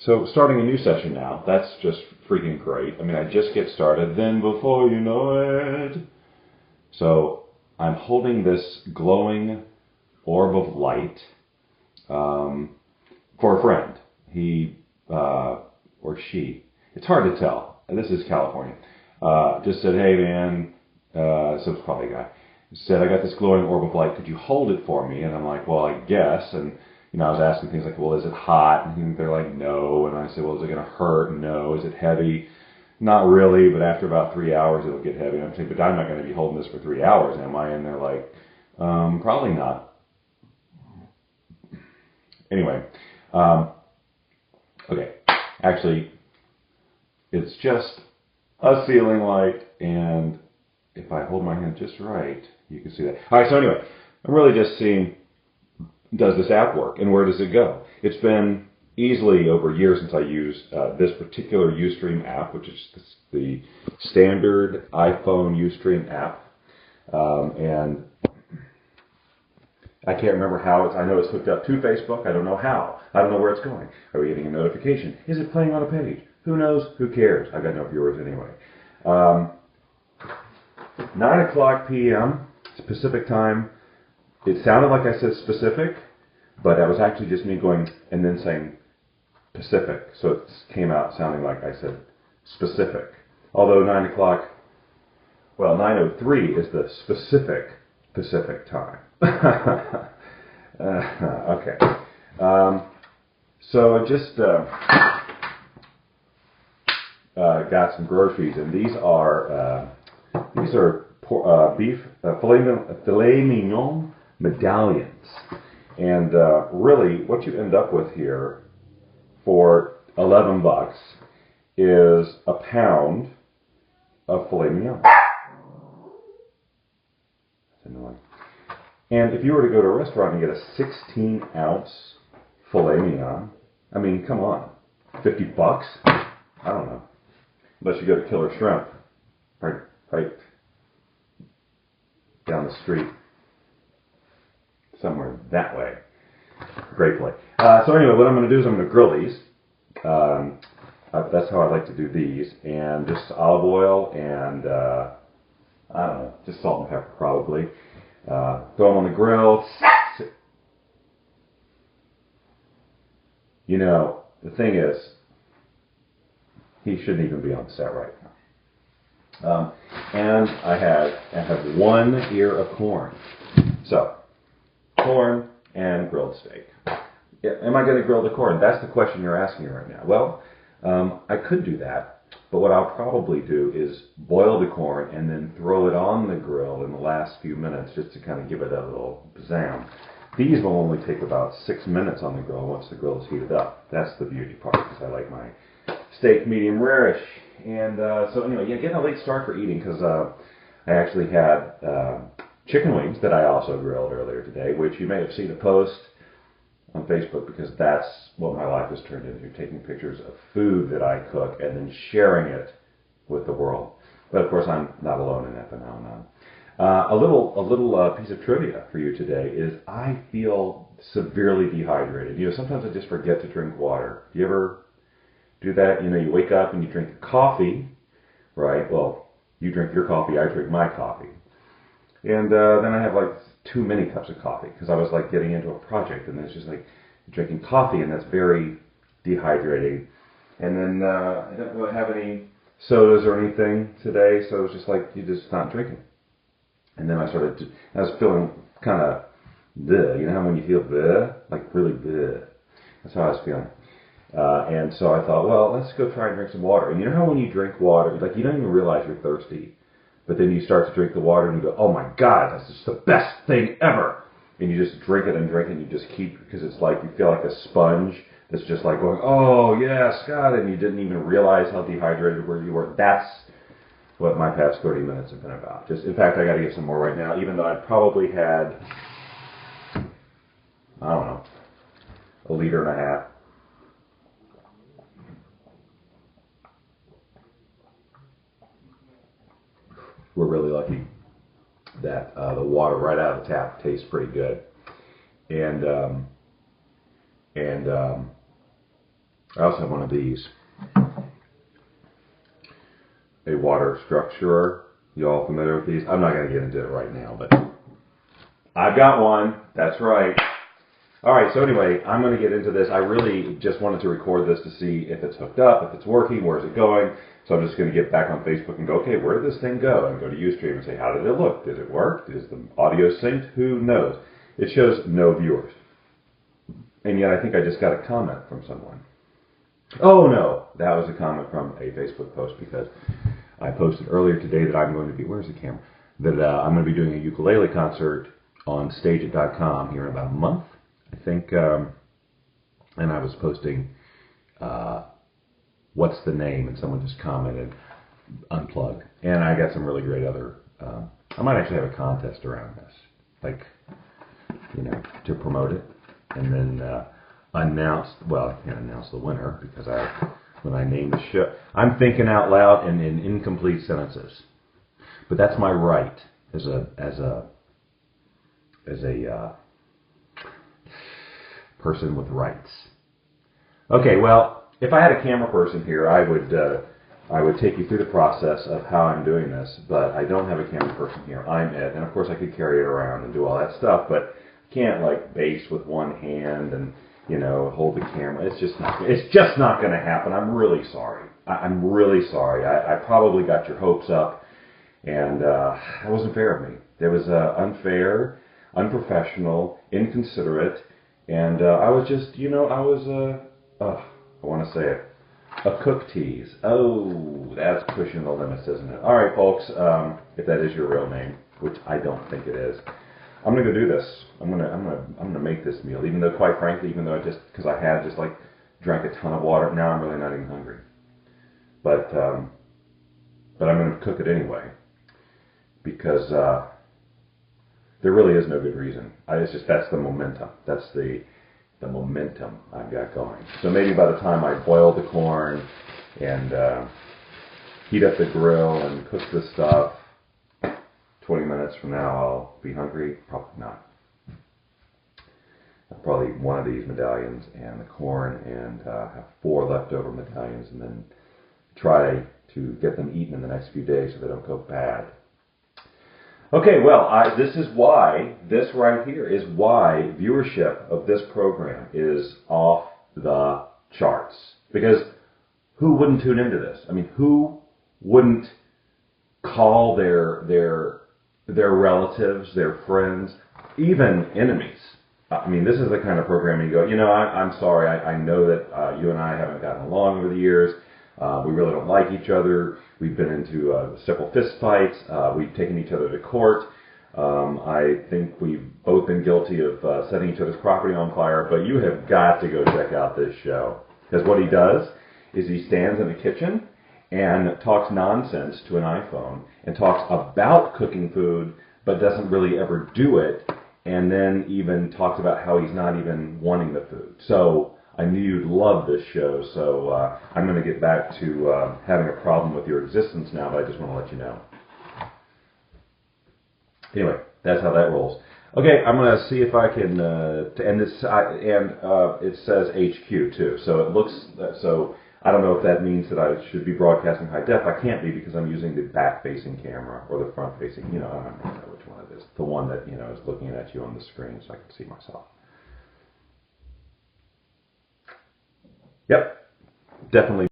So starting a new session now, that's just freaking great. I mean, I just get started, then before you know it. So I'm holding this glowing orb of light for a friend. He or she, it's hard to tell. And this is California. Just said, hey man, so it's probably a guy. Said, I got this glowing orb of light. Could you hold it for me? And I'm like, well, I guess. And I was asking things like, well, is it hot? And they're like, no. And I said, well, is it going to hurt? No. Is it heavy? Not really, but after about 3 hours, it'll get heavy. And I'm saying, but I'm not going to be holding this for 3 hours, am I? And they're like, probably not. Anyway, okay. Actually, it's just a ceiling light, and if I hold my hand just right, you can see that. All right, so anyway, I'm really just seeing, does this app work, and where does it go? It's been easily over a year since I used this particular Ustream app, which is the standard iPhone Ustream app, and I can't remember how it's, I know it's hooked up to Facebook. I don't know how. I don't know where it's going. Are we getting a notification? Is it playing on a page? Who knows? Who cares? I've got no viewers anyway. 9 o'clock p.m. Pacific time. It sounded like I said specific, but that was actually just me going and then saying Pacific. So it came out sounding like I said specific. Although 9 o'clock, well, 9:03 is the specific Pacific time. Okay. So I just got some groceries, and these are beef filet mignon medallions, and really what you end up with here for $11 is a pound of filet mignon. That's annoying. And if you were to go to a restaurant and get a 16-ounce filet mignon, I mean, come on, $50? I don't know. Unless you go to Killer Shrimp, right down the street, somewhere that way. Great place. So anyway, what I'm going to do is I'm going to grill these. That's how I like to do these, and just olive oil and I don't know, just salt and pepper probably. Throw them on the grill. You know, the thing is, he shouldn't even be on set right now. And I have 1 ear of corn. So, corn and grilled steak. Am I going to grill the corn? That's the question you're asking me right now. Well, I could do that. But what I'll probably do is boil the corn and then throw it on the grill in the last few minutes just to kind of give it a little pizzazz. These will only take about 6 minutes on the grill once the grill is heated up. That's the beauty part, because I like my steak medium rare-ish. And so anyway, yeah, getting a late start for eating, because I actually had chicken wings that I also grilled earlier today, which you may have seen a post on Facebook, because that's what my life has turned into, taking pictures of food that I cook and then sharing it with the world. But of course, I'm not alone in that phenomenon. A little piece of trivia for you today is I feel severely dehydrated. You know, sometimes I just forget to drink water. Do you ever do that? You know, you wake up and you drink coffee, right? Well, you drink your coffee, I drink my coffee. And then I have like too many cups of coffee, because I was like getting into a project, and it's just like drinking coffee, and that's very dehydrating. And then I don't really have any sodas or anything today, so it's just like you're just not drinking. And then I was feeling kind of bleh. You know how when you feel bleh? Like really bleh. That's how I was feeling. And so I thought, well, let's go try and drink some water. And you know how when you drink water, like you don't even realize you're thirsty, but then you start to drink the water and you go, oh my God, this is the best thing ever. And you just drink it and drink it, and you just keep, because it's like you feel like a sponge that's just like going, oh yes, God, and you didn't even realize how dehydrated you were. That's what my past 30 minutes have been about. Just, in fact, I got to get some more right now, even though I probably had, I don't know, 1.5 liters. We're really lucky that the water right out of the tap tastes pretty good. And I also have one of these. A water structurer. You all familiar with these? I'm not going to get into it right now, but I've got one. That's right. All right, so anyway, I'm going to get into this. I really just wanted to record this to see if it's hooked up, if it's working, where's it going. So I'm just going to get back on Facebook and go, okay, where did this thing go? And go to Ustream and say, how did it look? Did it work? Is the audio synced? Who knows? It shows no viewers. And yet I think I just got a comment from someone. Oh, no, that was a comment from a Facebook post because I posted earlier today that I'm going to be, where's the camera? That I'm going to be doing a ukulele concert on stageit.com here in about a month. I think, and I was posting, what's the name? And someone just commented, unplug. And I got some really great other, I might actually have a contest around this, like, you know, to promote it. And then announce, well, I can't announce the winner because when I name the show, I'm thinking out loud and in incomplete sentences. But that's my right as a person with rights. Okay, well, if I had a camera person here, I would take you through the process of how I'm doing this, but I don't have a camera person here. I'm it, and of course I could carry it around and do all that stuff, but I can't like bass with one hand and, you know, hold the camera. It's just not going to happen. I'm really sorry. I'm really sorry. I probably got your hopes up, and that wasn't fair of me. It was unfair, unprofessional, inconsiderate. And I was just, you know, I want to say it, a cook tease. Oh, that's pushing the limits, isn't it? All right, folks, if that is your real name, which I don't think it is, I'm gonna go do this. I'm gonna make this meal. Even though, quite frankly, because I had just like drank a ton of water, now I'm really not even hungry. But I'm gonna cook it anyway because. There really is no good reason. That's the momentum. That's the momentum I've got going. So maybe by the time I boil the corn and heat up the grill and cook the stuff, 20 minutes from now I'll be hungry. Probably not. I'll probably eat one of these medallions and the corn and have 4 leftover medallions and then try to get them eaten in the next few days so they don't go bad. Okay, well, this right here is why viewership of this program is off the charts. Because who wouldn't tune into this? I mean, who wouldn't call their relatives, their friends, even enemies? I mean, this is the kind of program you go, you know, I'm sorry, I know that you and I haven't gotten along over the years. We really don't like each other. We've been into several fist fights. We've taken each other to court. I think we've both been guilty of setting each other's property on fire. But you have got to go check out this show. Because what he does is he stands in the kitchen and talks nonsense to an iPhone and talks about cooking food, but doesn't really ever do it. And then even talks about how he's not even wanting the food. So I knew you'd love this show, so I'm going to get back to having a problem with your existence now, but I just want to let you know. Anyway, that's how that rolls. Okay, I'm going to see if I can, and it says HQ too, so it looks, so I don't know if that means that I should be broadcasting high def. I can't be because I'm using the back-facing camera or the front-facing, you know, I don't know which one it is. The one that, you know, is looking at you on the screen so I can see myself. Yep, definitely